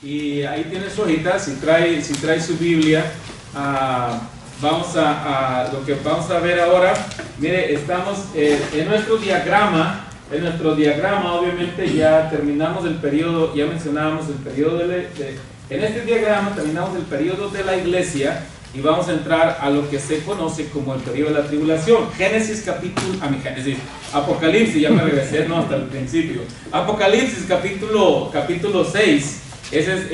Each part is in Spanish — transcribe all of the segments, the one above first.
Y ahí tiene su hojita. Si trae su Biblia, vamos a lo que vamos a ver ahora. Mire, estamos en nuestro diagrama. En nuestro diagrama, obviamente, ya terminamos el periodo, ya mencionábamos el periodo en este diagrama terminamos el periodo de la iglesia y vamos a entrar a lo que se conoce como el periodo de la tribulación. Apocalipsis, ya me regresé, no, hasta el principio. Apocalipsis capítulo 6, ese es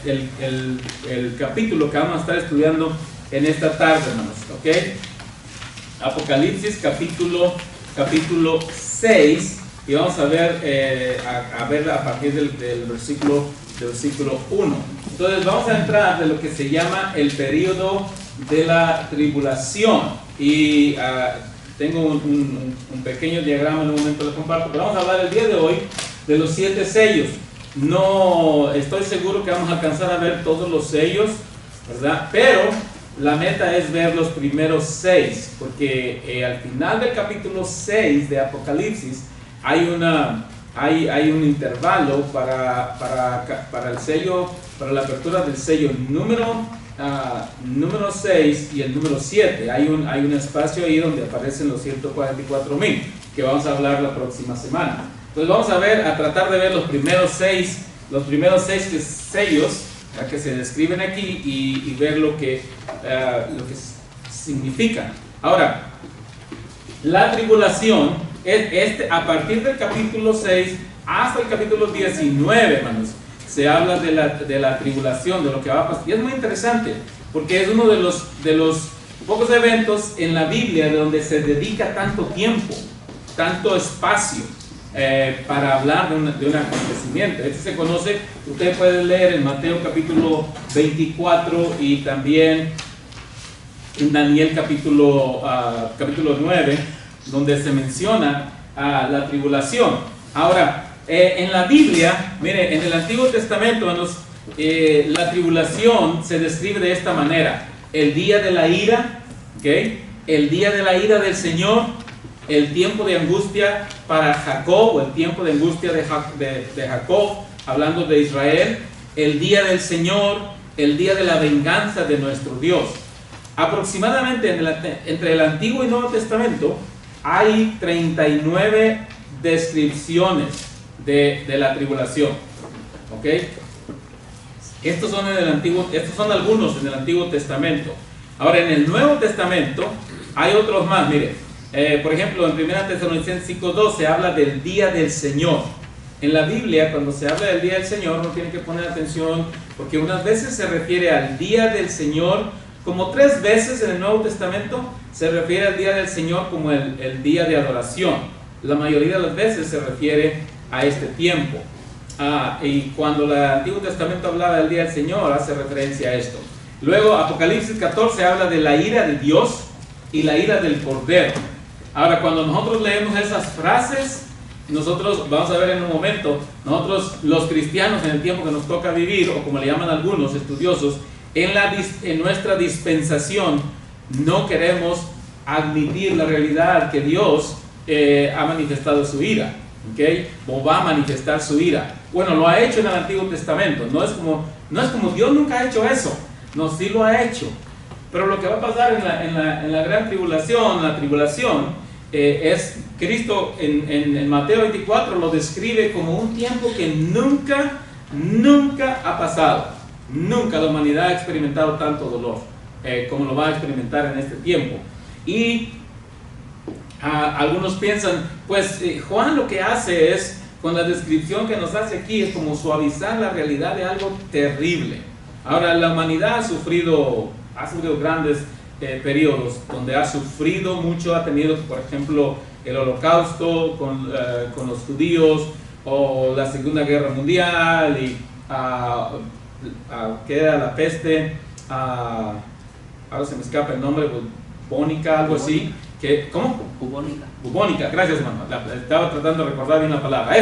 el capítulo que vamos a estar estudiando en esta tarde, hermanos, ¿ok? Apocalipsis capítulo 6, y vamos a ver a partir del versículo 1. Entonces vamos a entrar de lo que se llama el periodo de la tribulación, y tengo un pequeño diagrama, en un momento lo comparto, pero vamos a hablar el día de hoy de los 7 sellos. No estoy seguro que vamos a alcanzar a ver todos los sellos, ¿verdad? Pero la meta es ver los primeros 6, porque al final del capítulo 6 de Apocalipsis hay un intervalo para el sello, para la apertura del sello número 6 y el número 7. Hay un espacio ahí donde aparecen los 144,000, que vamos a hablar la próxima semana. Entonces vamos a tratar de ver los primeros 6 sellos que se describen aquí y ver lo que significan. Ahora, la tribulación a partir del capítulo 6 hasta el capítulo 19, hermanos, se habla de la tribulación, de lo que va a pasar. Y es muy interesante, porque es uno de los pocos eventos en la Biblia donde se dedica tanto tiempo, tanto espacio para hablar de un acontecimiento. Este se conoce, usted puede leer en Mateo capítulo 24 y también en Daniel capítulo 9, donde se menciona la tribulación. Ahora, en la Biblia, mire, en el Antiguo Testamento, la tribulación se describe de esta manera: el día de la ira, ¿okay? El día de la ira del Señor, el tiempo de angustia para Jacob, o el tiempo de angustia de Jacob, hablando de Israel, el día del Señor, el día de la venganza de nuestro Dios. Aproximadamente entre el Antiguo y Nuevo Testamento hay 39 descripciones de la tribulación, ¿ok? Estos son algunos en el Antiguo Testamento. Ahora, en el Nuevo Testamento hay otros más. Mire, por ejemplo, en 1 Tesalonicenses 5:2 se habla del día del Señor. En la Biblia, cuando se habla del día del Señor, uno tiene que poner atención, porque unas veces se refiere al día del Señor, como 3 veces en el Nuevo Testamento se refiere al día del Señor como el día de adoración. La mayoría de las veces se refiere a este tiempo. Y cuando el Antiguo Testamento hablaba del día del Señor, hace referencia a esto. Luego, Apocalipsis 14 habla de la ira de Dios y la ira del Cordero. Ahora, cuando nosotros leemos esas frases, nosotros, vamos a ver en un momento, nosotros los cristianos en el tiempo que nos toca vivir, o como le llaman algunos estudiosos, en nuestra dispensación, no queremos admitir la realidad que Dios ha manifestado su ira, ¿okay? O va a manifestar su ira. Bueno, lo ha hecho en el Antiguo Testamento. No es como Dios nunca ha hecho eso. No, sí lo ha hecho. Pero lo que va a pasar en la gran tribulación, la tribulación, es Cristo en Mateo 24 lo describe como un tiempo que nunca ha pasado. Nunca la humanidad ha experimentado tanto dolor como lo va a experimentar en este tiempo. Y algunos piensan, pues Juan lo que hace es, con la descripción que nos hace aquí, es como suavizar la realidad de algo terrible. Ahora, la humanidad ha sufrido grandes periodos donde ha sufrido mucho. Ha tenido, por ejemplo, el Holocausto con los judíos, o la Segunda Guerra Mundial, y que era la peste, ahora se me escapa el nombre, bubónica, algo así. ¿Cómo? Bubónica. Bubónica, gracias, hermano. Estaba tratando de recordar bien la palabra.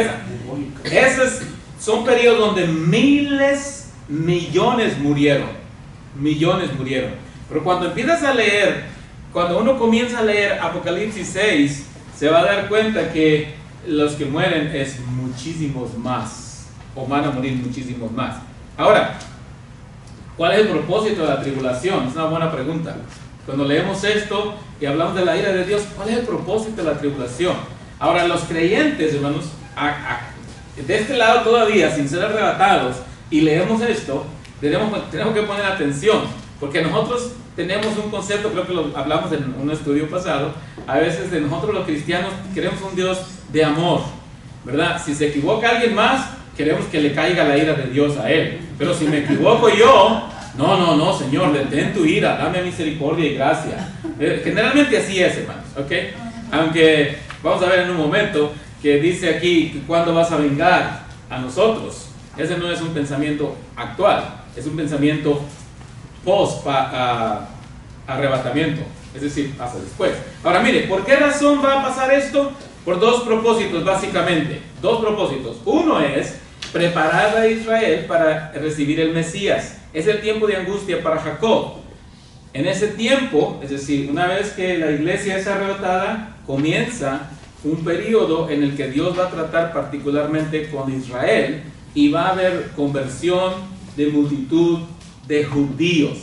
Esos son periodos donde millones murieron. Millones murieron. Pero cuando empiezas a leer, cuando uno comienza a leer Apocalipsis 6, se va a dar cuenta que los que mueren es muchísimos más, o van a morir muchísimos más. Ahora, ¿cuál es el propósito de la tribulación? Es una buena pregunta. Cuando leemos esto y hablamos de la ira de Dios, ¿cuál es el propósito de la tribulación? Ahora, los creyentes, hermanos, de este lado todavía, sin ser arrebatados, y leemos esto, tenemos que poner atención, porque nosotros tenemos un concepto, creo que lo hablamos en un estudio pasado, a veces de nosotros los cristianos queremos un Dios de amor, ¿verdad? Si se equivoca alguien más, queremos que le caiga la ira de Dios a él, pero si me equivoco yo, no, Señor, detén tu ira, dame misericordia y gracia. Generalmente así es, hermanos, ¿ok? Aunque vamos a ver en un momento que dice aquí, ¿cuándo vas a vengar a nosotros? Ese no es un pensamiento actual, es un pensamiento post-arrebatamiento, es decir, hasta después. Ahora mire, ¿por qué razón va a pasar esto? Por dos propósitos, básicamente. Dos propósitos. Uno es preparar a Israel para recibir el Mesías. Es el tiempo de angustia para Jacob. En ese tiempo, es decir, una vez que la iglesia es arrebatada, comienza un periodo en el que Dios va a tratar particularmente con Israel y va a haber conversión de multitud de judíos,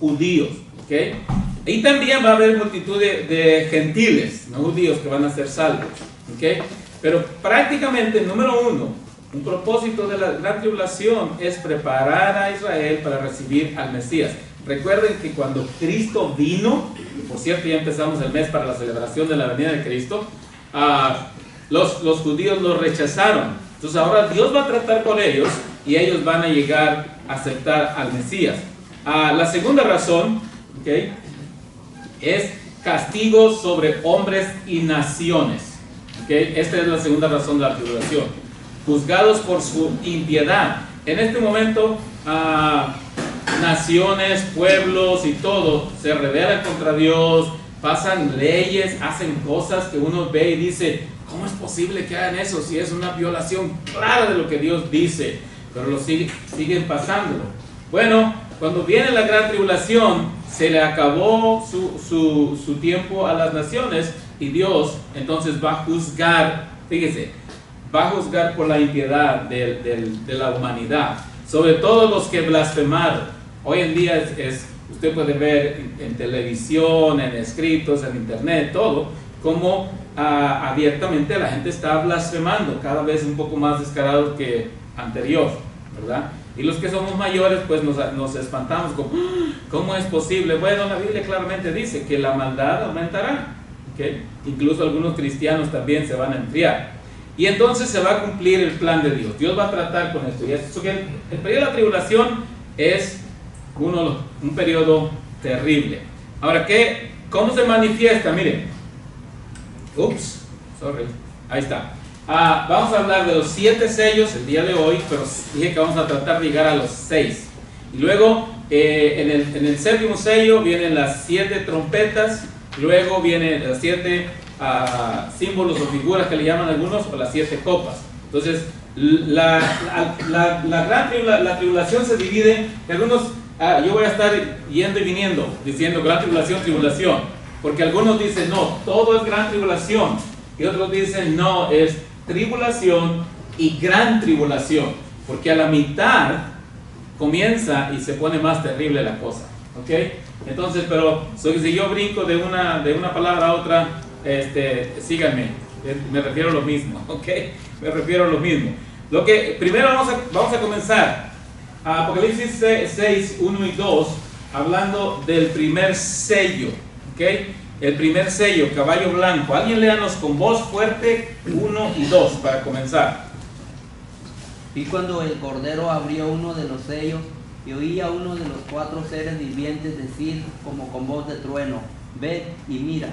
¿ok? Y también va a haber multitud de gentiles, no judíos, que van a ser salvos, ¿ok? Pero prácticamente, número uno, un propósito de la gran tribulación es preparar a Israel para recibir al Mesías. Recuerden que cuando Cristo vino, por cierto ya empezamos el mes para la celebración de la venida de Cristo, los judíos lo rechazaron. Entonces ahora Dios va a tratar con ellos y ellos van a llegar a aceptar al Mesías. La segunda razón, ¿okay?, es castigo sobre hombres y naciones. ¿Okay? Esta es la segunda razón de la tribulación. Juzgados por su impiedad. En este momento, naciones, pueblos y todo se rebelan contra Dios, pasan leyes, hacen cosas que uno ve y dice, ¿cómo es posible que hagan eso si es una violación clara de lo que Dios dice? Pero lo siguen pasándolo. Bueno, cuando viene la gran tribulación, se le acabó su tiempo a las naciones y Dios entonces va a juzgar, fíjese, va a juzgar por la impiedad de la humanidad, sobre todo los que blasfemaron. Hoy en día usted puede ver en televisión, en escritos, en internet, todo, como abiertamente la gente está blasfemando, cada vez un poco más descarado que anterior, ¿verdad? Y los que somos mayores, pues nos espantamos, como, ¿cómo es posible? Bueno, la Biblia claramente dice que la maldad aumentará, ¿okay? Incluso algunos cristianos también se van a enfriar. Y entonces se va a cumplir el plan de Dios. Dios va a tratar con esto. Y el periodo de la tribulación es un periodo terrible. Ahora, ¿cómo se manifiesta? Miren. Ahí está. Vamos a hablar de los 7 sellos el día de hoy, pero dije que vamos a tratar de llegar a los 6. Y luego, en el séptimo sello vienen las 7 trompetas, luego vienen las 7 símbolos o figuras que le llaman algunos, o las 7 copas. Entonces, la tribulación se divide en algunos. Yo voy a estar yendo y viniendo diciendo gran tribulación, porque algunos dicen no, todo es gran tribulación, y otros dicen no, es tribulación y gran tribulación, porque a la mitad comienza y se pone más terrible la cosa, ¿ok? Entonces, pero si yo brinco de una palabra a otra, síganme, me refiero a lo mismo, ¿ok? Me refiero a lo mismo. Primero vamos a comenzar Apocalipsis 6, 1 y 2, hablando del primer sello, ¿ok? El primer sello, caballo blanco. Alguien léanos con voz fuerte 1 y 2 para comenzar. Y cuando el Cordero abrió uno de los sellos, y oí a uno de los 4 seres vivientes decir como con voz de trueno, ved y mira.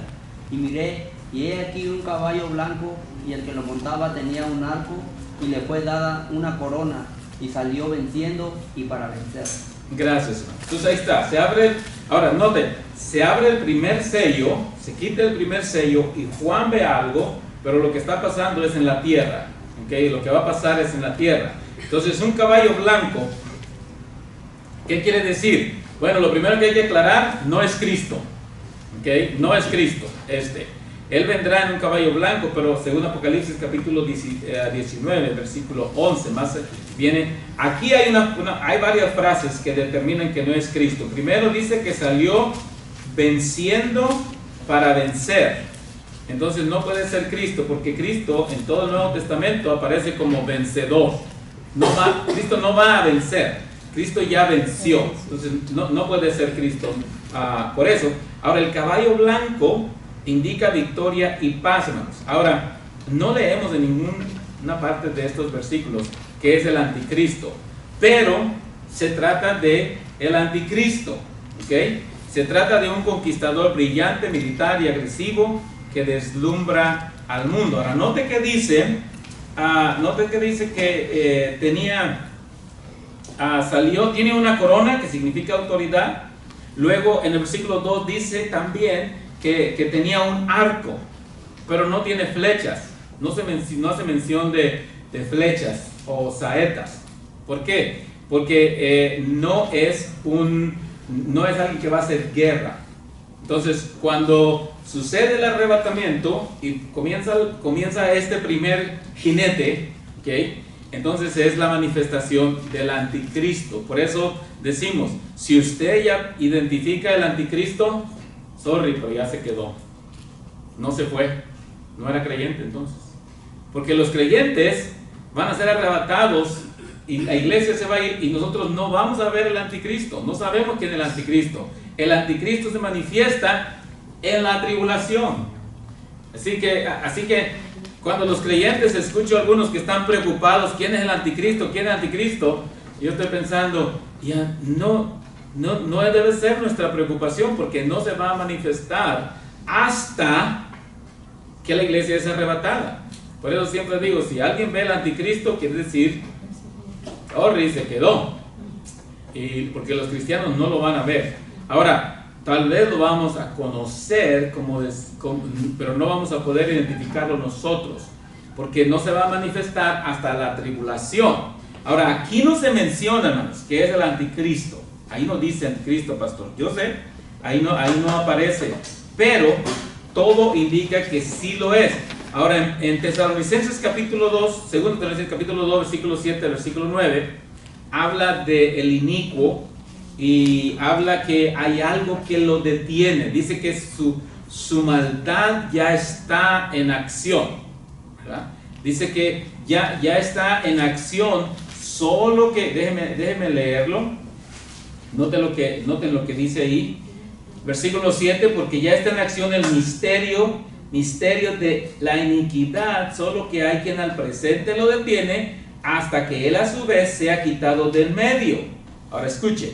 Y miré, y he aquí un caballo blanco, y el que lo montaba tenía un arco, y le fue dada una corona, y salió venciendo y para vencer. Gracias, hermano. Entonces ahí está, se abre, ahora noten, se abre el primer sello, se quita el primer sello y Juan ve algo, pero lo que está pasando es en la tierra, ¿okay? Lo que va a pasar es en la tierra. Entonces un caballo blanco, ¿qué quiere decir? Bueno, lo primero que hay que aclarar, no es Cristo, ¿okay? No es Cristo, Él vendrá en un caballo blanco, pero según Apocalipsis capítulo 19, versículo 11, más viene. Aquí hay, hay varias frases que determinan que no es Cristo. Primero dice que salió venciendo para vencer. Entonces no puede ser Cristo, porque Cristo en todo el Nuevo Testamento aparece como vencedor. Cristo no va a vencer. Cristo ya venció. Entonces no puede ser Cristo. Por eso, ahora el caballo blanco indica victoria y paz, hermanos. Ahora, no leemos en ninguna parte de estos versículos que es el anticristo, pero se trata de el anticristo, ¿ok? Se trata de un conquistador brillante, militar y agresivo que deslumbra al mundo. Ahora, note que dice que tiene una corona que significa autoridad. Luego, en el versículo 2 dice también que tenía un arco, pero no tiene flechas. No hace mención de flechas o saetas. ¿Por qué? Porque no es alguien que va a hacer guerra. Entonces, cuando sucede el arrebatamiento y comienza este primer jinete, ¿okay? Entonces es la manifestación del anticristo. Por eso decimos, si usted ya identifica el anticristo, sorry, pero ya se quedó. No se fue. No era creyente entonces. Porque los creyentes van a ser arrebatados y la iglesia se va a ir y nosotros no vamos a ver el anticristo. No sabemos quién es el anticristo. El anticristo se manifiesta en la tribulación. Así que cuando los creyentes escucho a algunos que están preocupados, ¿quién es el anticristo? ¿Quién es el anticristo? Yo estoy pensando, ya no debe ser nuestra preocupación, porque no se va a manifestar hasta que la iglesia es arrebatada. Por eso siempre digo, si alguien ve el anticristo, quiere decir, se quedó. Porque los cristianos no lo van a ver. Ahora, tal vez lo vamos a conocer, pero no vamos a poder identificarlo nosotros, porque no se va a manifestar hasta la tribulación. Ahora, aquí no se menciona, hermanos, que es el anticristo. Ahí no dice anticristo, pastor. Yo sé, ahí no aparece, pero todo indica que sí lo es. Ahora, en Tesalonicenses capítulo 2, segundo Tesalonicenses capítulo 2, versículo 7, versículo 9, habla de el inicuo y habla que hay algo que lo detiene. Dice que su maldad ya está en acción, ¿verdad? Dice que ya está en acción, solo que, déjenme leerlo. Noten lo que dice ahí, versículo 7, porque ya está en acción el misterio de la iniquidad, solo que hay quien al presente lo detiene hasta que él a su vez sea quitado del medio. Ahora escuche,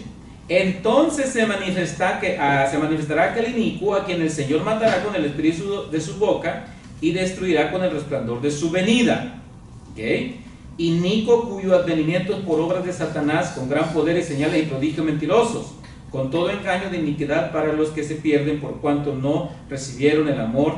entonces se manifestará aquel inicuo a quien el Señor matará con el espíritu de su boca y destruirá con el resplandor de su venida. ¿Okay? Inicuo cuyo advenimiento es por obras de Satanás, con gran poder y señales y prodigios mentirosos, con todo engaño de iniquidad para los que se pierden, por cuanto no recibieron el amor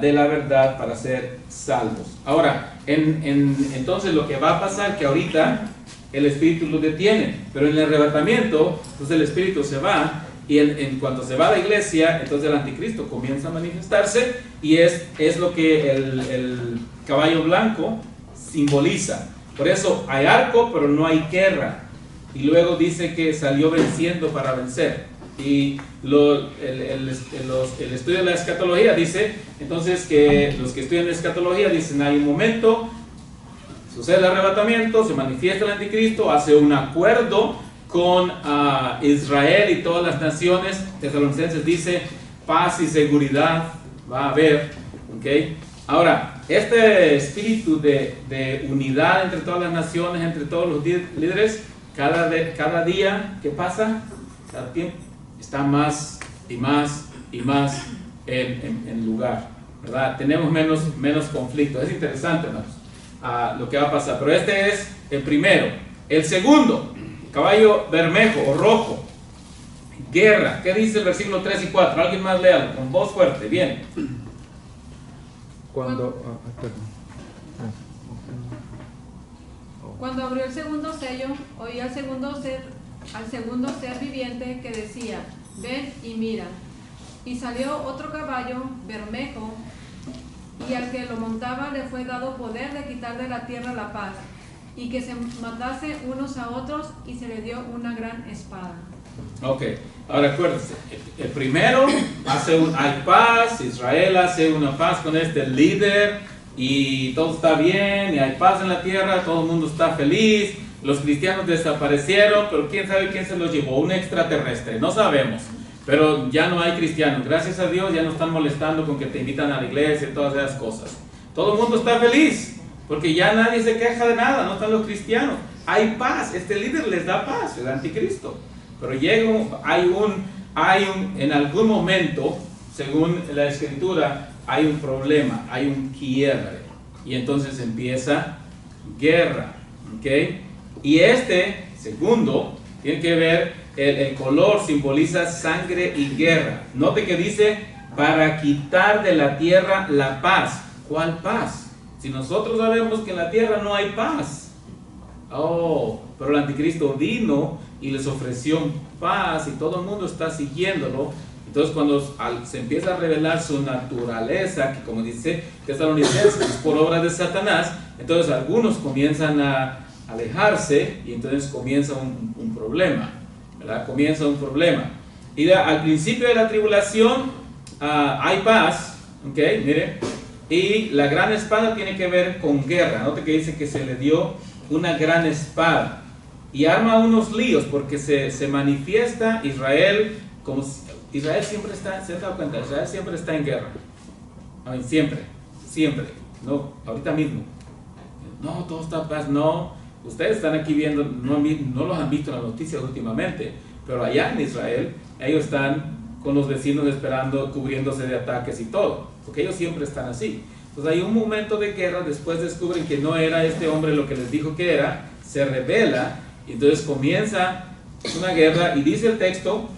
de la verdad para ser salvos. Ahora, entonces lo que va a pasar que ahorita el espíritu lo detiene, pero en el arrebatamiento, entonces el espíritu se va, y en cuanto se va a la iglesia, entonces el anticristo comienza a manifestarse, y es lo que el caballo blanco simboliza. Por eso hay arco, pero no hay guerra. Y luego dice que salió venciendo para vencer. Y el estudio de la escatología dice, entonces, que los que estudian la escatología dicen, hay un momento, sucede el arrebatamiento, se manifiesta el anticristo, hace un acuerdo con Israel y todas las naciones. Tesalonicenses dice, paz y seguridad va a haber, ¿okay? Ahora, este espíritu de unidad entre todas las naciones, entre todos los líderes, cada día que pasa, cada tiempo, está más y más y más en lugar, ¿verdad? Tenemos menos conflicto. Es interesante, hermanos, lo que va a pasar. Pero este es el primero. El segundo, caballo bermejo o rojo, guerra. ¿Qué dice el versículo 3 y 4? Alguien más léalo, con voz fuerte, bien. Cuando abrió el segundo sello, oí al segundo ser viviente que decía, ven y mira. Y salió otro caballo bermejo, y al que lo montaba le fue dado poder de quitar de la tierra la paz, y que se matase unos a otros, y se le dio una gran espada. Ok, ahora acuérdense, el primero hay paz, Israel hace una paz con este líder y todo está bien y hay paz en la tierra, todo el mundo está feliz, los cristianos desaparecieron, pero quién sabe quién se los llevó, un extraterrestre, no sabemos, pero ya no hay cristianos, gracias a Dios ya no están molestando con que te invitan a la iglesia y todas esas cosas, todo el mundo está feliz, porque ya nadie se queja de nada, no están los cristianos, hay paz, este líder les da paz, el anticristo. Pero en algún momento, según la escritura, hay un problema, hay un quiebre. Y entonces empieza guerra. ¿Okay? Y este segundo tiene que ver, el color simboliza sangre y guerra. Note que dice, para quitar de la tierra la paz. ¿Cuál paz? Si nosotros sabemos que en la tierra no hay paz. Oh, pero el anticristo vino y les ofreció paz y todo el mundo está siguiéndolo. Entonces cuando se empieza a revelar su naturaleza, que como dice Tesalonicenses es por obra de Satanás, entonces algunos comienzan a alejarse y entonces comienza un problema, ¿verdad? Comienza un problema. Y al principio de la tribulación hay paz, ¿ok? Mire, y la gran espada tiene que ver con guerra. Note que dice que se le dio una gran espada. Y arma unos líos porque se manifiesta Israel como Israel siempre está, ¿se han dado cuenta? Israel siempre está en guerra. Siempre. No, ahorita mismo. No, todo está en paz. No, ustedes están aquí viendo, no los han visto en las noticias últimamente, pero allá en Israel, ellos están con los vecinos esperando, cubriéndose de ataques y todo, porque ellos siempre están así. Entonces hay un momento de guerra, después descubren que no era este hombre lo que les dijo que era, se rebela. Entonces comienza una guerra y dice el texto,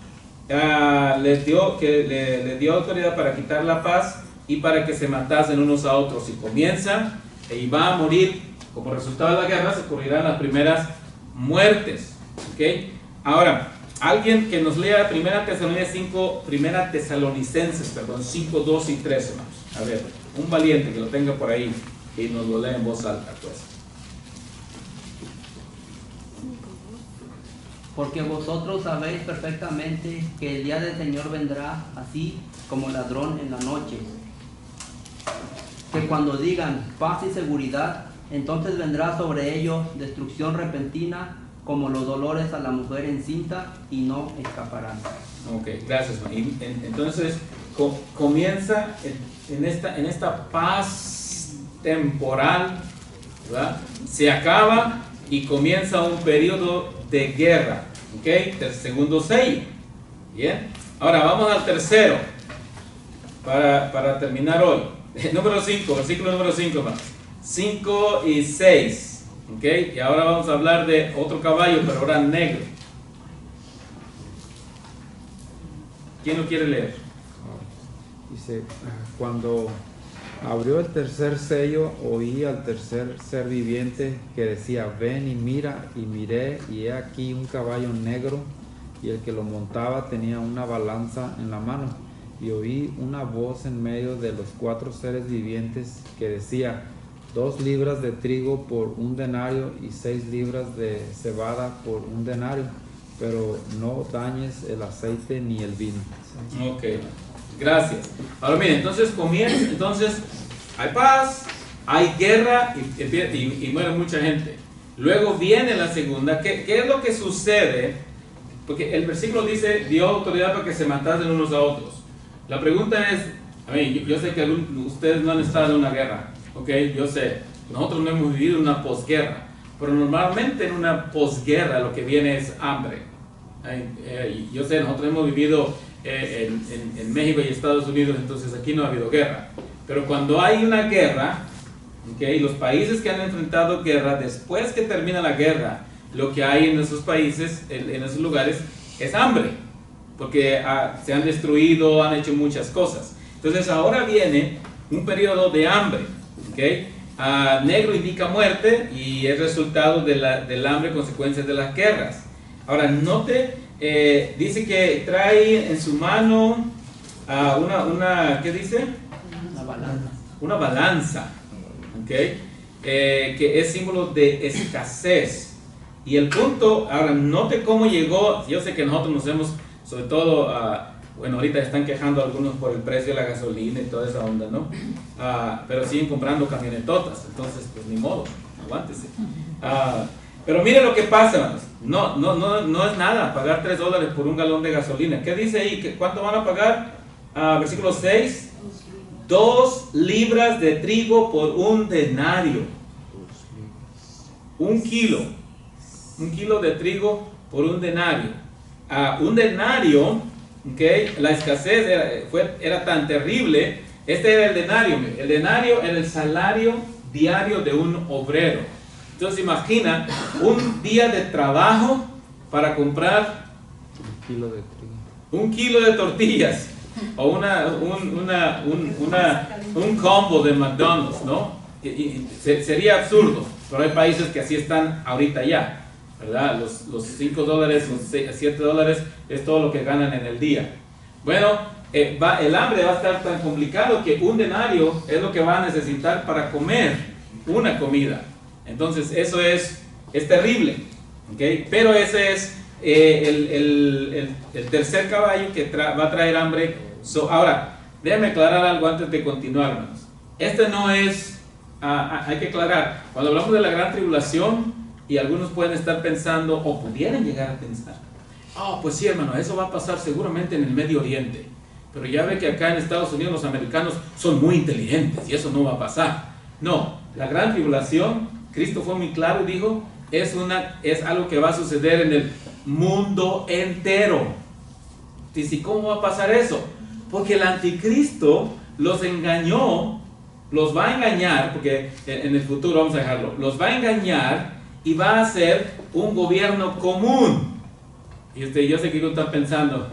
les dio autoridad para quitar la paz y para que se matasen unos a otros. Y comienza y va a morir, como resultado de la guerra se ocurrirán las primeras muertes. ¿Okay? Ahora, alguien que nos lea Primera Tesalonicenses 5, 2 y 3, hermanos. A ver, un valiente que lo tenga por ahí y nos lo lea en voz alta, pues. Porque vosotros sabéis perfectamente que el día del Señor vendrá así como ladrón en la noche. Que cuando digan paz y seguridad, entonces vendrá sobre ellos destrucción repentina, como los dolores a la mujer encinta, y no escaparán. Ok, gracias. Entonces comienza en esta paz temporal, ¿verdad? Se acaba y comienza un periodo de guerra. Ok, el segundo sello. Bien, ahora vamos al tercero para terminar hoy. Número 5, versículo número 5, 5 y 6. Ok, y ahora vamos a hablar de otro caballo, pero ahora negro. ¿Quién lo quiere leer? Dice, cuando abrió el tercer sello, oí al tercer ser viviente que decía, ven y mira, y miré, y he aquí un caballo negro, y el que lo montaba tenía una balanza en la mano, y oí una voz en medio de los 4 seres vivientes que decía, 2 libras de trigo por 1 denario, y 6 libras de cebada por 1 denario, pero no dañes el aceite ni el vino. Ok, gracias. Ahora miren, entonces hay paz, hay guerra y muere mucha gente. Luego viene la segunda. ¿Qué es lo que sucede? Porque el versículo dice, dio autoridad para que se matasen unos a otros. La pregunta es, yo sé que ustedes no han estado en una guerra, ok, yo sé, nosotros no hemos vivido una posguerra, pero normalmente en una posguerra lo que viene es hambre. Yo sé, nosotros hemos vivido en México y Estados Unidos, entonces aquí no ha habido guerra. Pero cuando hay una guerra, ¿okay? Los países que han enfrentado guerra, después que termina la guerra, lo que hay en esos países, en esos lugares, es hambre, porque se han destruido, han hecho muchas cosas. Entonces ahora viene un periodo de hambre, ¿ok? Negro indica muerte y es resultado del hambre, consecuencias de las guerras. Ahora note, dice que trae en su mano ¿qué dice? La balanza. Una balanza, ¿ok? Que es símbolo de escasez. Y el punto, ahora note cómo llegó. Yo sé que nosotros nos hemos, sobre todo, bueno, ahorita están quejando algunos por el precio de la gasolina y toda esa onda, ¿no? Pero siguen comprando camionetotas, entonces pues ni modo, aguántese. Pero mire lo que pasa, hermanos. No es nada pagar $3 por un galón de gasolina. ¿Qué dice ahí? ¿Cuánto van a pagar? Versículo 6. 2 libras de trigo por un denario. Un kilo de trigo por un denario. Un denario, ¿okay? La escasez era tan terrible. Este era el denario. El denario era el salario diario de un obrero. Entonces imagina un día de trabajo para comprar un kilo de tortillas o un combo de McDonald's, ¿no? Sería absurdo, pero hay países que así están ahorita ya, ¿verdad? Los $5 o $7 es todo lo que ganan en el día. Bueno, el hambre va a estar tan complicado que un denario es lo que va a necesitar para comer una comida. Entonces eso es terrible, ¿okay? Pero ese es el tercer caballo que va a traer hambre. Ahora, déjame aclarar algo antes de continuar, hermanos. Este no es, hay que aclarar, cuando hablamos de la gran tribulación, y algunos pueden estar pensando, o pudieran llegar a pensar, pues sí, hermano, eso va a pasar seguramente en el Medio Oriente, pero ya ve que acá en Estados Unidos los americanos son muy inteligentes y eso no va a pasar. No, la gran tribulación, Cristo fue muy claro y dijo, es algo que va a suceder en el mundo entero. Dice, ¿cómo va a pasar eso? Porque el anticristo los engañó, los va a engañar, porque en el futuro vamos a dejarlo, los va a engañar y va a hacer un gobierno común. Y yo sé que están pensando,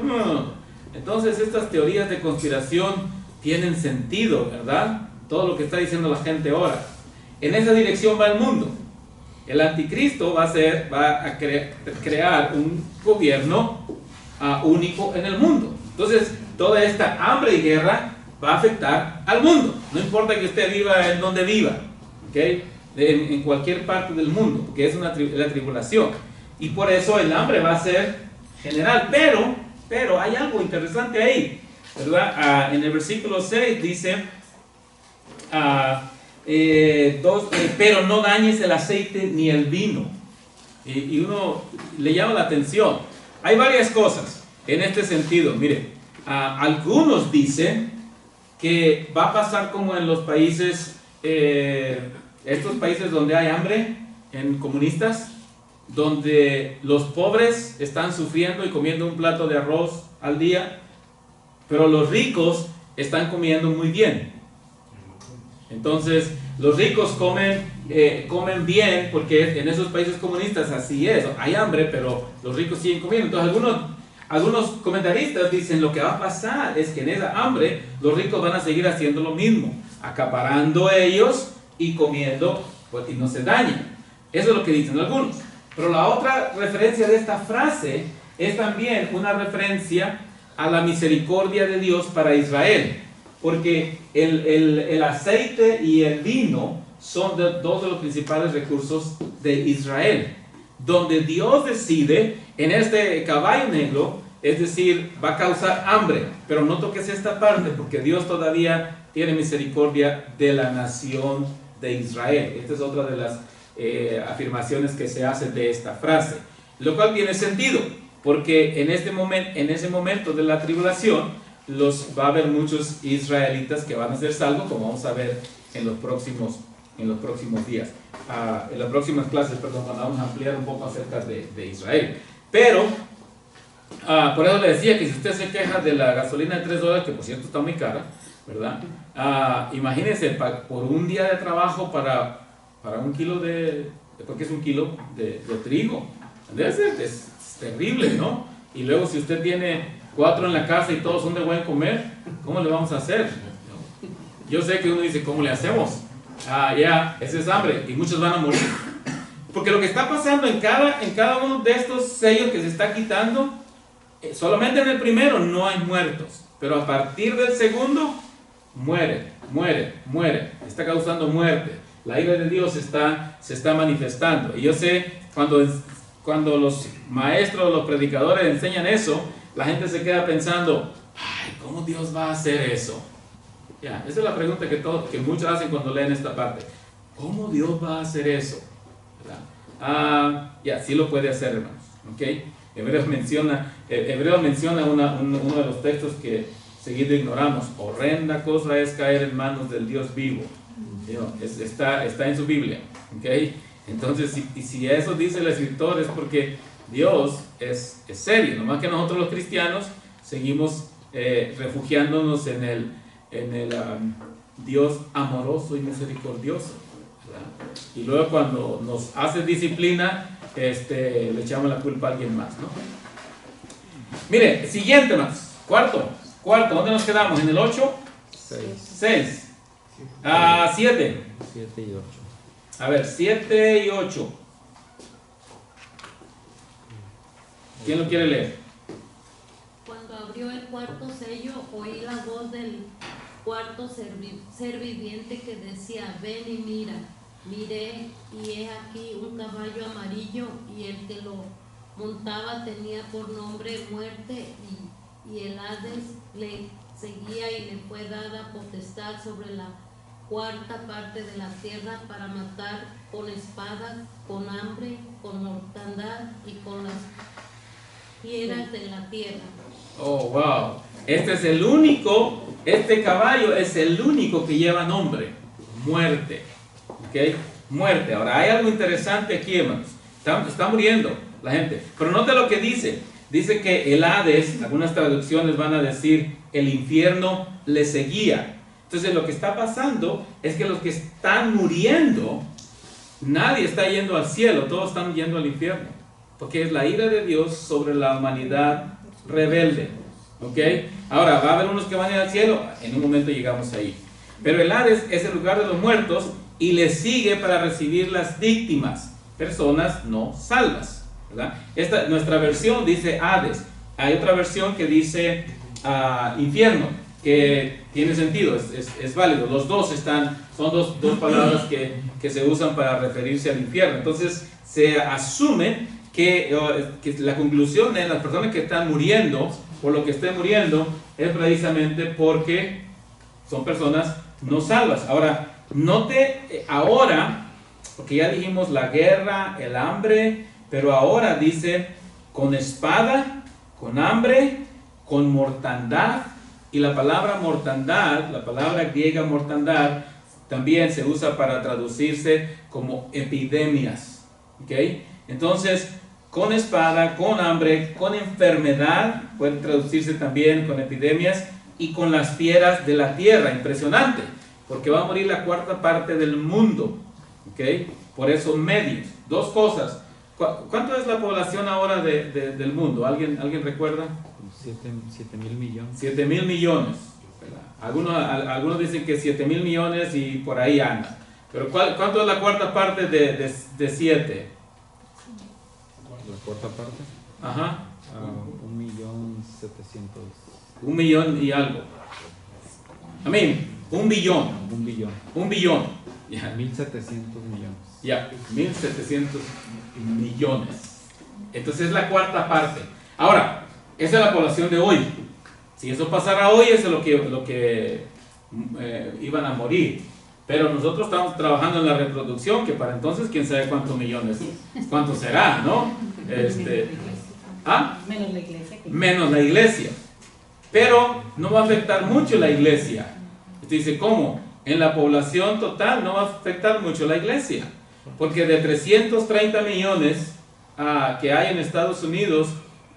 entonces estas teorías de conspiración tienen sentido, ¿verdad? Todo lo que está diciendo la gente ahora. En esa dirección va el mundo. El anticristo va a crear un gobierno único en el mundo. Entonces, toda esta hambre y guerra va a afectar al mundo. No importa que usted viva en donde viva, ¿okay? En cualquier parte del mundo, porque es la tribulación. Y por eso el hambre va a ser general. Pero hay algo interesante ahí, ¿verdad? En el versículo 6 dice, pero no dañes el aceite ni el vino. Y uno le llama la atención. Hay varias cosas en este sentido. Mire, algunos dicen que va a pasar como en los países, estos países donde hay hambre, en comunistas, donde los pobres están sufriendo y comiendo un plato de arroz al día, pero los ricos están comiendo muy bien. Entonces, los ricos comen bien, porque en esos países comunistas así es, hay hambre, pero los ricos siguen comiendo. Entonces, algunos comentaristas dicen, lo que va a pasar es que en esa hambre, los ricos van a seguir haciendo lo mismo, acaparando ellos y comiendo, pues, y no se dañan. Eso es lo que dicen algunos. Pero la otra referencia de esta frase es también una referencia a la misericordia de Dios para Israel. Porque el aceite y el vino son dos de los principales recursos de Israel. Donde Dios decide, en este caballo negro, es decir, va a causar hambre. Pero no toques esta parte, porque Dios todavía tiene misericordia de la nación de Israel. Esta es otra de las afirmaciones que se hacen de esta frase. Lo cual tiene sentido, porque en ese momento de la tribulación, va a haber muchos israelitas que van a ser salvos, como vamos a ver en los próximos días, en las próximas clases, perdón, cuando vamos a ampliar un poco acerca de Israel. Pero, por eso le decía que si usted se queja de la gasolina de $3, que por cierto está muy cara, ¿verdad? Imagínense, por un día de trabajo para un kilo de porque es 1 kilo de trigo. Es terrible, ¿no? Y luego si usted tiene 4 en la casa y todos son de buen comer, ¿cómo le vamos a hacer? Yo sé que uno dice, ¿cómo le hacemos? Ese es hambre y muchos van a morir. Porque lo que está pasando en cada uno de estos sellos que se está quitando, solamente en el primero no hay muertos, pero a partir del segundo, muere, está causando muerte. La ira de Dios se está manifestando. Y yo sé, cuando los maestros, los predicadores enseñan eso, la gente se queda pensando, ay, ¿cómo Dios va a hacer eso? Esa es la pregunta que muchos hacen cuando leen esta parte. ¿Cómo Dios va a hacer eso? Sí lo puede hacer, hermanos. ¿Okay? Hebreos menciona uno de los textos que seguido ignoramos. Horrenda cosa es caer en manos del Dios vivo. Está en su Biblia. ¿Okay? Entonces, si eso dice el escritor, es porque Dios es serio. Nomás que nosotros los cristianos seguimos refugiándonos en el Dios amoroso y misericordioso, ¿verdad? Y luego cuando nos hace disciplina, le echamos la culpa a alguien más, ¿no? Mire, siguiente más, cuarto, ¿dónde nos quedamos? ¿En el 8? 6. 7. 7 y 8. A ver, 7 y 8. ¿Quién lo quiere leer? Cuando abrió el cuarto sello, oí la voz del cuarto ser viviente que decía, ven y mira. Miré, y he aquí un caballo amarillo, y el que lo montaba tenía por nombre Muerte, y el Hades le seguía, y le fue dada potestad sobre la cuarta parte de la tierra para matar con espada, con hambre, con mortandad y con las fieras de la tierra. Oh, wow. Este caballo es el único que lleva nombre, muerte. ¿Ok? Muerte. Ahora, hay algo interesante aquí, hermanos. Está muriendo la gente. Pero nota lo que dice. Dice que el Hades, algunas traducciones van a decir, el infierno le seguía. Entonces, lo que está pasando es que los que están muriendo, nadie está yendo al cielo, todos están yendo al infierno. Porque es la ira de Dios sobre la humanidad rebelde. ¿Ok? Ahora, va a haber unos que van a ir al cielo, en un momento llegamos ahí. Pero el Hades es el lugar de los muertos y le sigue para recibir las víctimas, personas no salvas, ¿verdad? Nuestra versión dice Hades. Hay otra versión que dice infierno, que tiene sentido, es válido. Los dos son dos palabras que se usan para referirse al infierno. Entonces se asume que la conclusión de las personas que están muriendo, por lo que estén muriendo, es precisamente porque son personas no salvas. Ahora, note ahora, porque ya dijimos la guerra, el hambre, pero ahora dice con espada, con hambre, con mortandad. Y la palabra mortandad, la palabra griega mortandad, también se usa para traducirse como epidemias. ¿Ok? Entonces, con espada, con hambre, con enfermedad, puede traducirse también con epidemias, y con las fieras de la tierra. Impresionante, porque va a morir la cuarta parte del mundo. ¿Ok? Por eso medios. Dos cosas. ¿Cuánto es la población ahora del mundo? ¿Alguien recuerda? 7.000 millones. 7.000 millones. Algunos dicen que 7.000 millones y por ahí anda. Pero ¿cuánto es la cuarta parte de 7? La cuarta parte. Ajá. 1.700.000. 1 millón y algo. Amén. 1 billón. 1 billón. 1 billón. Ya. 1.700 millones. Ya, 1.700 millones. Entonces es la cuarta parte. Ahora, esa es la población de hoy. Si eso pasara hoy, eso es lo que iban a morir. Pero nosotros estamos trabajando en la reproducción, que para entonces quién sabe cuántos millones, cuánto será, ¿no? Menos la iglesia. Menos la iglesia. Pero no va a afectar mucho la iglesia. Usted dice, ¿cómo? En la población total no va a afectar mucho la iglesia. Porque de 330 millones que hay en Estados Unidos,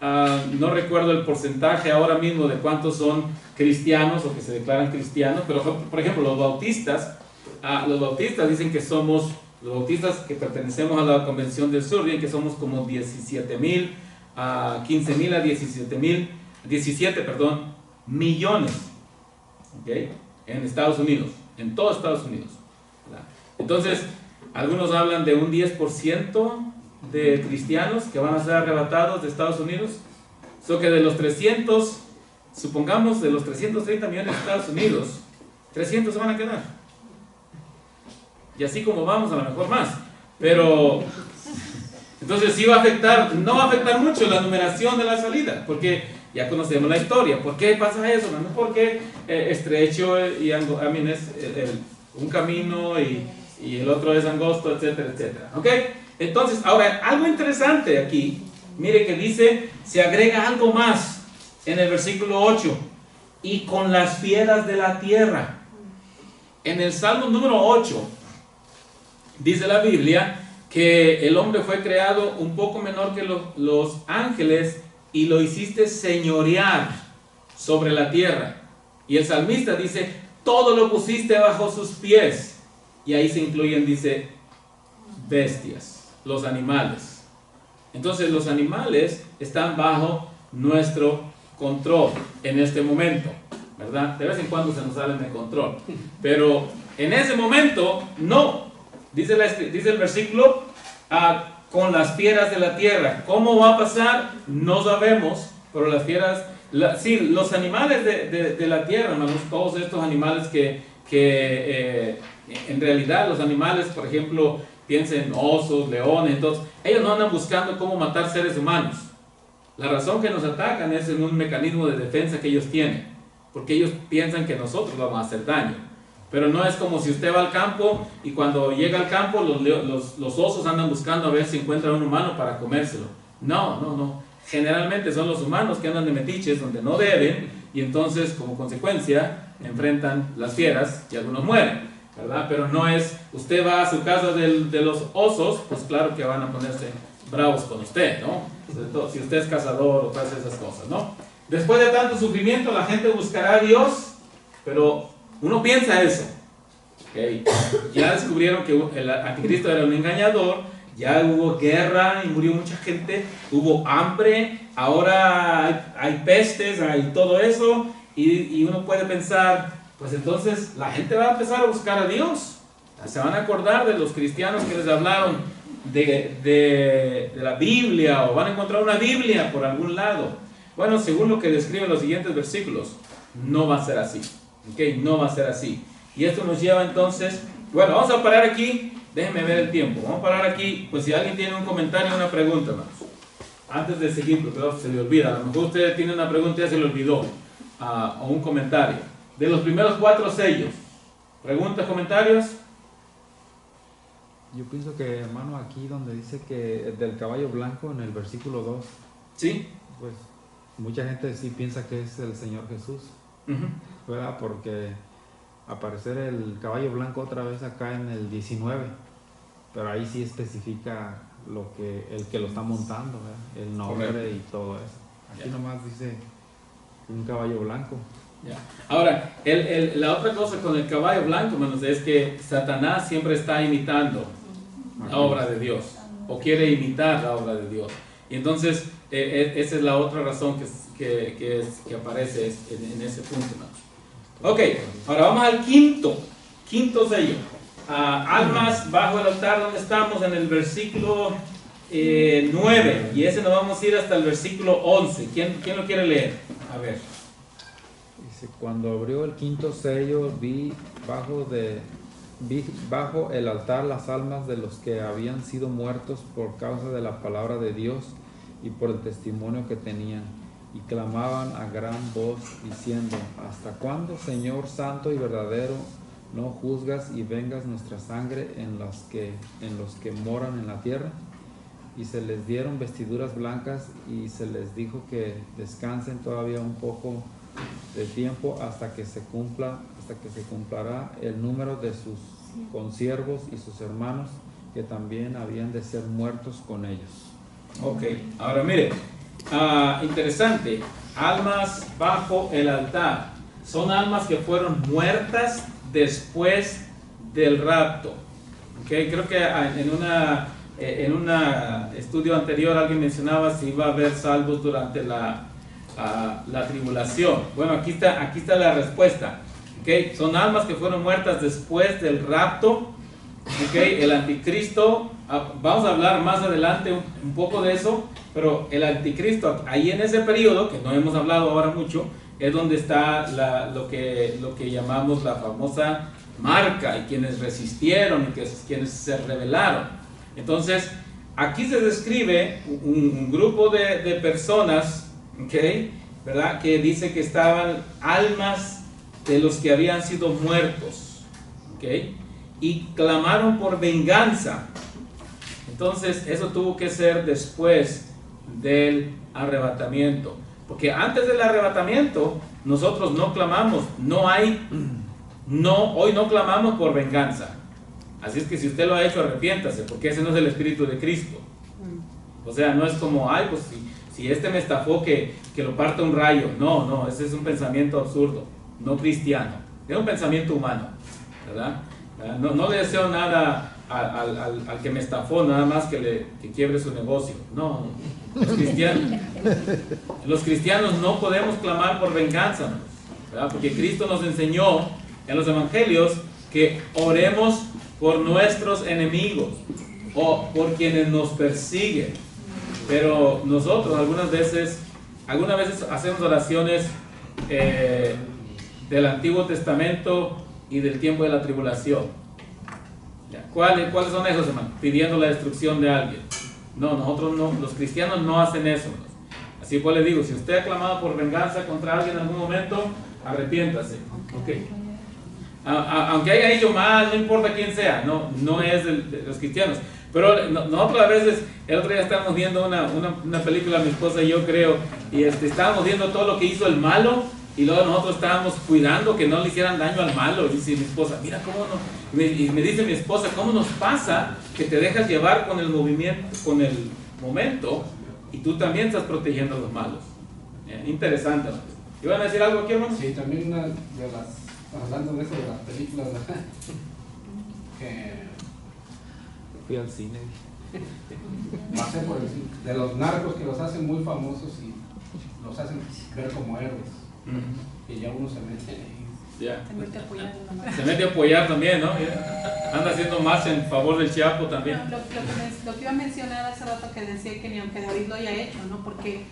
no recuerdo el porcentaje ahora mismo de cuántos son cristianos o que se declaran cristianos, pero por ejemplo los bautistas dicen que somos Los bautistas que pertenecemos a la Convención del Sur, bien que somos como 17,000 a 15,000 a 17 millones, ¿okay? En Estados Unidos, en todo Estados Unidos, ¿verdad? Entonces, algunos hablan de un 10% de cristianos que van a ser arrebatados de Estados Unidos. So que de los 300, supongamos de los 330 millones de Estados Unidos, 300 se van a quedar. Y así como vamos, a lo mejor más. Pero, entonces sí va a afectar, no va a afectar mucho la numeración de la salida, porque ya conocemos la historia. ¿Por qué pasa eso? No, porque estrecho y es un camino y el otro es angosto, etcétera, etcétera. ¿Ok? Entonces, ahora, algo interesante aquí, mire que dice, se agrega algo más en el versículo 8, y con las fieras de la tierra. En el Salmo número 8, dice la Biblia que el hombre fue creado un poco menor que los ángeles y lo hiciste señorear sobre la tierra. Y el salmista dice, todo lo pusiste bajo sus pies. Y ahí se incluyen, dice, bestias, los animales. Entonces los animales están bajo nuestro control en este momento, ¿verdad? De vez en cuando se nos salen de control, pero en ese momento no. Dice el versículo, con las fieras de la tierra. ¿Cómo va a pasar? No sabemos, pero las fieras, sí, los animales de la tierra, hermanos, todos estos animales que en realidad los animales, por ejemplo, piensen osos, leones, entonces, ellos no andan buscando cómo matar seres humanos. La razón que nos atacan es en un mecanismo de defensa que ellos tienen, porque ellos piensan que nosotros vamos a hacer daño. Pero no es como si usted va al campo y cuando llega al campo los osos andan buscando a ver si encuentran un humano para comérselo. No. Generalmente son los humanos que andan de metiches donde no deben y entonces como consecuencia enfrentan las fieras y algunos mueren, ¿verdad? Pero no es, usted va a su casa de los osos, pues claro que van a ponerse bravos con usted, ¿no? Si usted es cazador o hace esas cosas, ¿no? Después de tanto sufrimiento la gente buscará a Dios, pero uno piensa eso, okay. Ya descubrieron que el anticristo era un engañador, ya hubo guerra y murió mucha gente, hubo hambre, ahora hay pestes, hay todo eso, y uno puede pensar, pues entonces la gente va a empezar a buscar a Dios, se van a acordar de los cristianos que les hablaron de la Biblia, o van a encontrar una Biblia por algún lado. Bueno, según lo que describen los siguientes versículos, no va a ser así. Okay, no va a ser así. Y esto nos lleva entonces, bueno, vamos a parar aquí, déjenme ver el tiempo, vamos a parar aquí, pues si alguien tiene un comentario o una pregunta, hermanos, antes de seguir, porque se le olvida, a lo mejor usted tiene una pregunta y ya se le olvidó, o un comentario, de los primeros 4 sellos, preguntas, comentarios. Yo pienso que, hermano, aquí donde dice que del caballo blanco en el versículo 2, ¿sí? Pues mucha gente sí piensa que es el Señor Jesús. ¿Verdad? Porque aparecer el caballo blanco otra vez acá en el 19, pero ahí sí especifica el que lo está montando, ¿verdad? El nombre. Correcto. Y todo eso. Aquí nomás dice un caballo blanco. Ya. Ahora, la otra cosa con el caballo blanco, hermanos, es que Satanás siempre está imitando la obra de Dios, o quiere imitar la obra de Dios. Y entonces, esa es la otra razón que aparece en ese punto, hermanos. Ok, ahora vamos al quinto sello. Almas bajo el altar, donde estamos en el versículo 9, y ese nos vamos a ir hasta el versículo 11. ¿Quién lo quiere leer? A ver. Dice, cuando abrió el quinto sello, vi bajo el altar las almas de los que habían sido muertos por causa de la palabra de Dios y por el testimonio que tenían. Y clamaban a gran voz diciendo, ¿hasta cuándo, Señor santo y verdadero, no juzgas y vengas nuestra sangre en los que moran en la tierra? Y se les dieron vestiduras blancas y se les dijo que descansen todavía un poco de tiempo hasta que se cumplirá el número de sus consiervos y sus hermanos que también habían de ser muertos con ellos. Ok, ahora mire. Interesante, almas bajo el altar son almas que fueron muertas después del rapto. Okay, creo que en un estudio anterior alguien mencionaba si iba a haber salvos durante la tribulación. Bueno, aquí está la respuesta. Okay, son almas que fueron muertas después del rapto. Okay, el anticristo, vamos a hablar más adelante un poco de eso, pero el anticristo, ahí en ese periodo, que no hemos hablado ahora mucho, es donde está lo que llamamos la famosa marca, y quienes resistieron y quienes se rebelaron. Entonces, aquí se describe un grupo de personas, ¿okay?, ¿verdad?, que dice que estaban almas de los que habían sido muertos, ¿okay?, y clamaron por venganza. Entonces, eso tuvo que ser después del arrebatamiento, porque antes del arrebatamiento nosotros no clamamos, hoy no clamamos por venganza. Así es que si usted lo ha hecho, arrepiéntase, porque ese no es el Espíritu de Cristo. O sea, no es como, ay, pues si este me estafó, que lo parta un rayo. No, ese es un pensamiento absurdo, no cristiano, es un pensamiento humano, ¿verdad? No le deseo nada al que me estafó, nada más que quiebre su negocio. No, los cristianos no podemos clamar por venganza, ¿verdad? Porque Cristo nos enseñó en los evangelios que oremos por nuestros enemigos o por quienes nos persiguen. Pero nosotros algunas veces hacemos oraciones del Antiguo Testamento y del tiempo de la tribulación. ¿Cuáles son esos, hermano? Pidiendo la destrucción de alguien. No, nosotros no, los cristianos no hacen eso. Así pues les digo, si usted ha clamado por venganza contra alguien en algún momento, arrepiéntase. Okay. Aunque haya hecho mal, no importa quién sea, no es de los cristianos. Pero nosotros a veces, el otro día estábamos viendo una película, mi esposa y yo creo, y estábamos viendo todo lo que hizo el malo, y luego nosotros estábamos cuidando que no le hicieran daño al malo. Y dice mi esposa, mira cómo no, y me dice mi esposa, ¿cómo nos pasa que te dejas llevar con el movimiento, con el momento, y tú también estás protegiendo a los malos? Interesante, ¿no? ¿Iban a decir algo aquí, hermano? Sí, también una de las, hablando de eso, de las películas, ¿verdad?, que Fui al cine. pasé por de los narcos que los hacen muy famosos y los hacen ver como héroes. Y ya uno se mete ahí. Yeah. Se mete a apoyar en la marcha. Se mete a apoyar también, ¿no? Anda haciendo marcha en favor del Chapo también. Lo que iba a mencionar hace rato, que decía que ni aunque David lo haya hecho, ¿no? Porque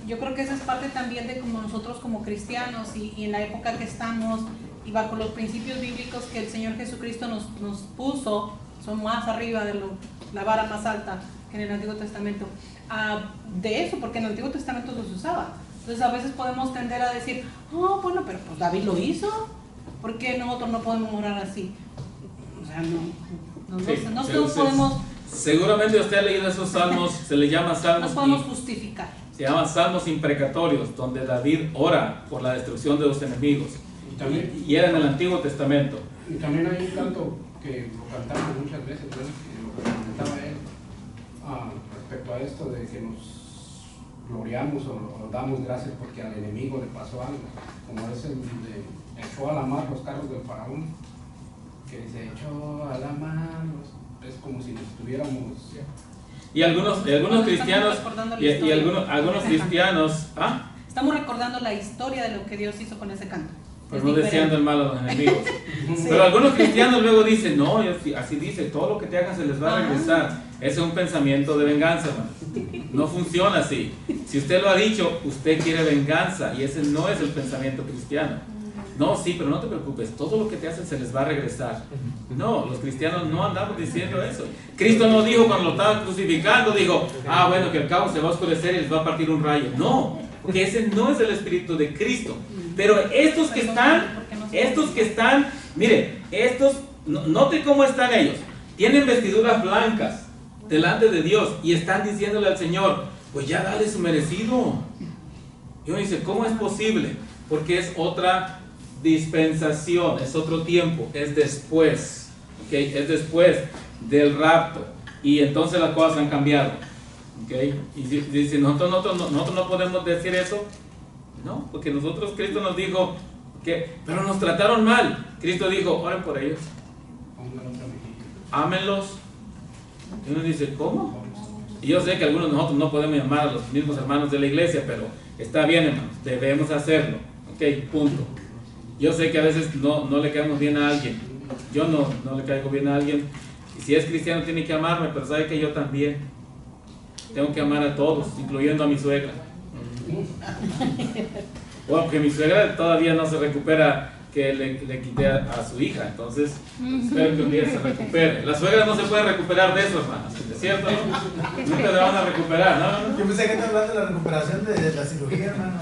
yo creo que eso es parte también de como nosotros como cristianos y en la época que estamos y bajo los principios bíblicos que el Señor Jesucristo nos puso, son más arriba de la vara más alta que en el Antiguo Testamento. De eso, porque en el Antiguo Testamento los usaba. Entonces a veces podemos tender a decir, oh, bueno, pero pues David lo hizo, ¿por qué nosotros no podemos orar así? O sea, no podemos... Seguramente usted ha leído esos salmos, se les llama salmos... No podemos justificar. Se llaman salmos imprecatorios, donde David ora por la destrucción de los enemigos. Y era en el Antiguo Testamento. Y también hay un canto que lo cantamos muchas veces, ¿verdad?, que lo comentaba él, respecto a esto de que nos gloriamos o damos gracias porque al enemigo le pasó algo, como es el de echó a la mar los carros del faraón, que dice echó a la mar, es como si estuviéramos... Y algunos cristianos, algunos cristianos, Estamos recordando la historia de lo que Dios hizo con ese canto. pues no deseando el mal a los enemigos. Sí. Pero algunos cristianos luego dicen, no, así dice, todo lo que te hagan se les va a regresar. Ese es un pensamiento de venganza, hermano. No funciona así. Si usted lo ha dicho, usted quiere venganza, y ese no es el pensamiento cristiano. No, sí, pero no te preocupes, todo lo que te hacen se les va a regresar. No, los cristianos no andamos diciendo eso. Cristo no dijo cuando lo estaban crucificando, dijo, bueno, que al cabo se va a oscurecer y les va a partir un rayo. No, porque ese no es el espíritu de Cristo. Pero estos que están, mire, note cómo están ellos. Tienen vestiduras blancas delante de Dios y están diciéndole al Señor, pues ya dale su merecido. Y uno dice, ¿cómo es posible? Porque es otra dispensación, es otro tiempo, es después, ¿okay? Es después del rapto, y entonces las cosas han cambiado, ¿okay? Y si nosotros no podemos decir eso, no, porque Cristo nos dijo que, pero nos trataron mal. Cristo dijo, oren por ellos. ámenlos. Y uno dice, ¿cómo? Y yo sé que algunos de nosotros no podemos llamar a los mismos hermanos de la iglesia, pero está bien, hermanos, debemos hacerlo. Ok, punto. Yo sé que a veces no le caemos bien a alguien. Yo no le caigo bien a alguien. Y si es cristiano tiene que amarme, pero sabe que yo también tengo que amar a todos, incluyendo a mi suegra. Bueno, porque mi suegra todavía no se recupera que le quité a su hija, entonces espero que un día se recupere. La suegra no se puede recuperar de eso, hermanos, ¿es cierto? Nunca la van a recuperar, ¿no? Yo pensé que te hablando de la recuperación de la cirugía, hermano.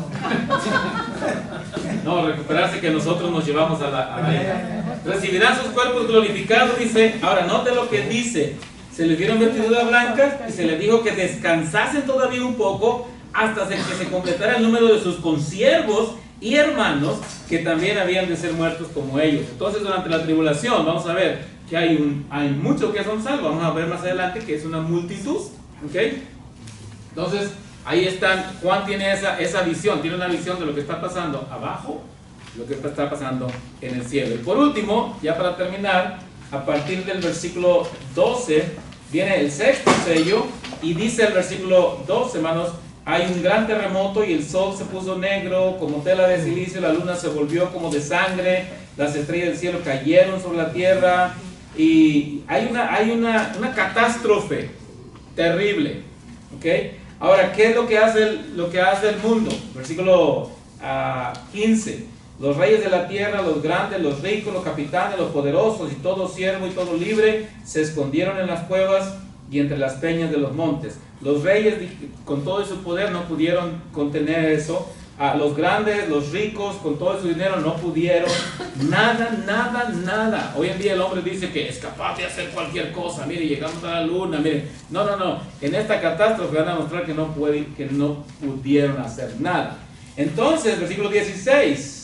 No, recuperarse que nosotros nos llevamos a la hija. Recibirán sus cuerpos glorificados, dice. Ahora, note lo que dice. Se les dieron vestiduras blancas y se les dijo que descansasen todavía un poco hasta que se completara el número de sus consiervos y hermanos que también habían de ser muertos como ellos. Entonces, durante la tribulación vamos a ver que hay muchos que son salvos. Vamos a ver más adelante que es una multitud. ¿Ok? Entonces, ahí están. Juan tiene esa visión, tiene una visión de lo que está pasando abajo, lo que está pasando en el cielo. Y por último, ya para terminar, a partir del versículo 12 viene el sexto sello y dice el versículo 12, hermanos: hay un gran terremoto y el sol se puso negro como tela de silicio, la luna se volvió como de sangre, las estrellas del cielo cayeron sobre la tierra y hay una catástrofe terrible. ¿Ok? Ahora, ¿qué es lo que hace el mundo? Versículo 15. Los reyes de la tierra, los grandes, los ricos, los capitanes, los poderosos y todo siervo y todo libre se escondieron en las cuevas y entre las peñas de los montes. Los reyes con todo su poder no pudieron contener eso. Los grandes, los ricos con todo su dinero no pudieron. Nada. Hoy en día el hombre dice que es capaz de hacer cualquier cosa. Mire, llegamos a la luna. Mire, no. En esta catástrofe van a mostrar que no pudieron hacer nada. Entonces, versículo 16.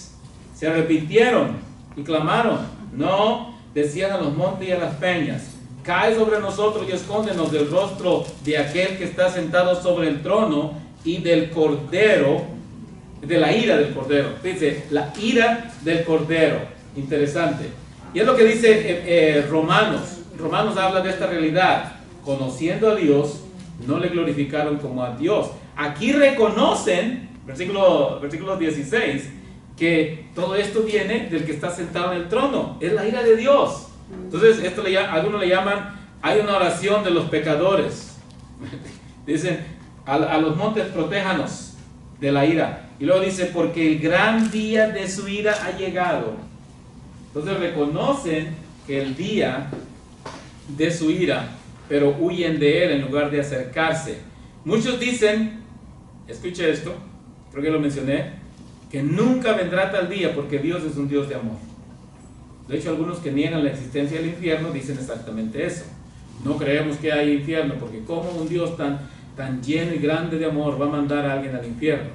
Se arrepintieron y clamaron. No, decían a los montes y a las peñas: cae sobre nosotros y escóndenos del rostro de aquel que está sentado sobre el trono y del cordero, de la ira del cordero. Dice, la ira del cordero. Interesante. Y es lo que dice Romanos. Romanos habla de esta realidad. Conociendo a Dios, no le glorificaron como a Dios. Aquí reconocen, versículo 16, que todo esto viene del que está sentado en el trono. Es la ira de Dios. Entonces, algunos le llaman, hay una oración de los pecadores. Dicen, a los montes protéjanos de la ira. Y luego dice, porque el gran día de su ira ha llegado. Entonces reconocen que el día de su ira, pero huyen de él en lugar de acercarse. Muchos dicen, escuche esto, creo que lo mencioné, que nunca vendrá tal día porque Dios es un Dios de amor. De hecho, algunos que niegan la existencia del infierno dicen exactamente eso. No creemos que haya infierno porque como un Dios tan lleno y grande de amor va a mandar a alguien al infierno.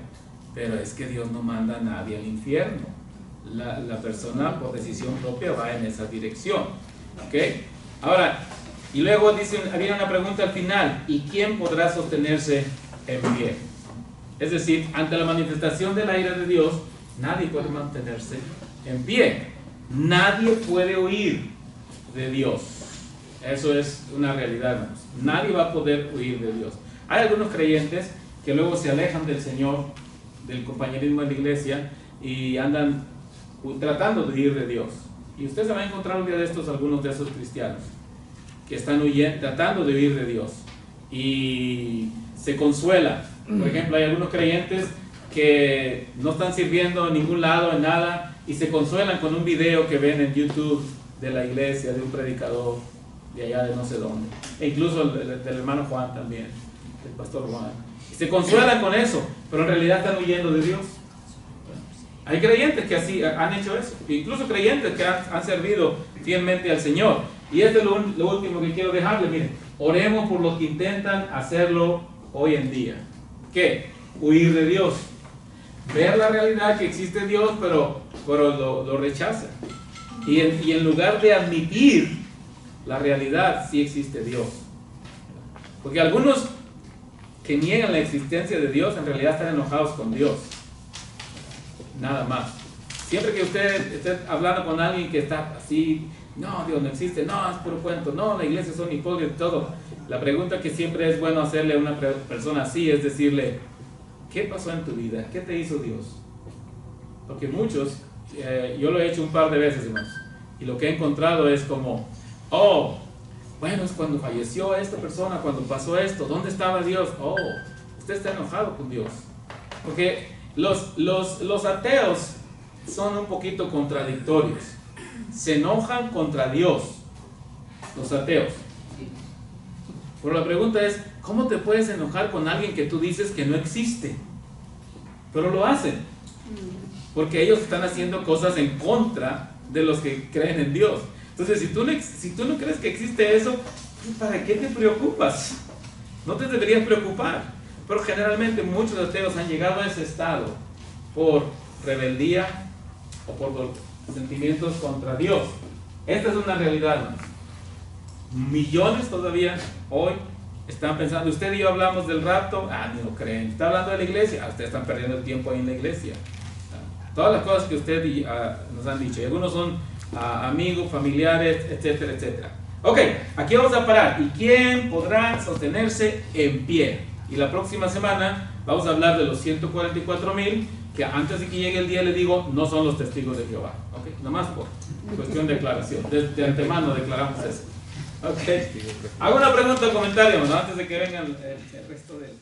Pero es que Dios no manda a nadie al infierno. La persona por decisión propia va en esa dirección. ¿Ok? Ahora, y luego había una pregunta al final: ¿y quién podrá sostenerse en pie? Es decir, ante la manifestación de la ira de Dios, nadie puede mantenerse en pie. Nadie puede huir de Dios. Eso es una realidad, hermanos. Nadie va a poder huir de Dios. Hay algunos creyentes que luego se alejan del Señor, del compañerismo en la iglesia, y andan tratando de huir de Dios. Y usted se va a encontrar un día de estos, algunos de esos cristianos que están tratando de huir de Dios y se consuelan. Por ejemplo, hay algunos creyentes que no están sirviendo en ningún lado, en nada, y se consuelan con un video que ven en YouTube de la iglesia, de un predicador de allá de no sé dónde, e incluso del hermano Juan también, del pastor Juan. Y se consuelan con eso, pero en realidad están huyendo de Dios. Hay creyentes que así han hecho eso, incluso creyentes que han servido fielmente al Señor. Y esto es lo último que quiero dejarles. Miren, oremos por los que intentan hacerlo hoy en día. ¿Qué? Huir de Dios. Ver la realidad que existe Dios, pero lo rechazan. Y en lugar de admitir la realidad, sí existe Dios. Porque algunos que niegan la existencia de Dios, en realidad están enojados con Dios. Nada más. Siempre que usted esté hablando con alguien que está así no, Dios no existe, no, es puro cuento, no, la iglesia son hipócritas, todo. La pregunta que siempre es bueno hacerle a una persona así es decirle, ¿qué pasó en tu vida? ¿Qué te hizo Dios? Porque muchos, yo lo he hecho un par de veces, hermanos, y lo que he encontrado es como, oh, bueno, es cuando falleció esta persona, cuando pasó esto, ¿dónde estaba Dios? Oh, usted está enojado con Dios. Porque los ateos son un poquito contradictorios. Se enojan contra Dios, los ateos. Pero la pregunta es, ¿cómo te puedes enojar con alguien que tú dices que no existe? Pero lo hacen. Porque ellos están haciendo cosas en contra de los que creen en Dios. Entonces, si tú no crees que existe eso, ¿para qué te preocupas? No te deberías preocupar. Pero generalmente muchos ateos han llegado a ese estado por rebeldía o por sentimientos contra Dios. Esta es una realidad, hermanos. Millones todavía hoy están pensando, usted y yo hablamos del rapto, ni lo creen. Está hablando de la iglesia, ustedes están perdiendo el tiempo ahí en la iglesia. Todas las cosas que usted nos han dicho, y algunos son amigos, familiares, etcétera, etcétera. Ok, aquí vamos a parar. ¿Y quién podrá sostenerse en pie? Y la próxima semana vamos a hablar de los 144,000, que antes de que llegue el día le digo, no son los testigos de Jehová. Ok, nomás por cuestión de declaración. De antemano declaramos eso. Ok. Hago una pregunta o comentario, ¿no? Antes de que vengan el resto de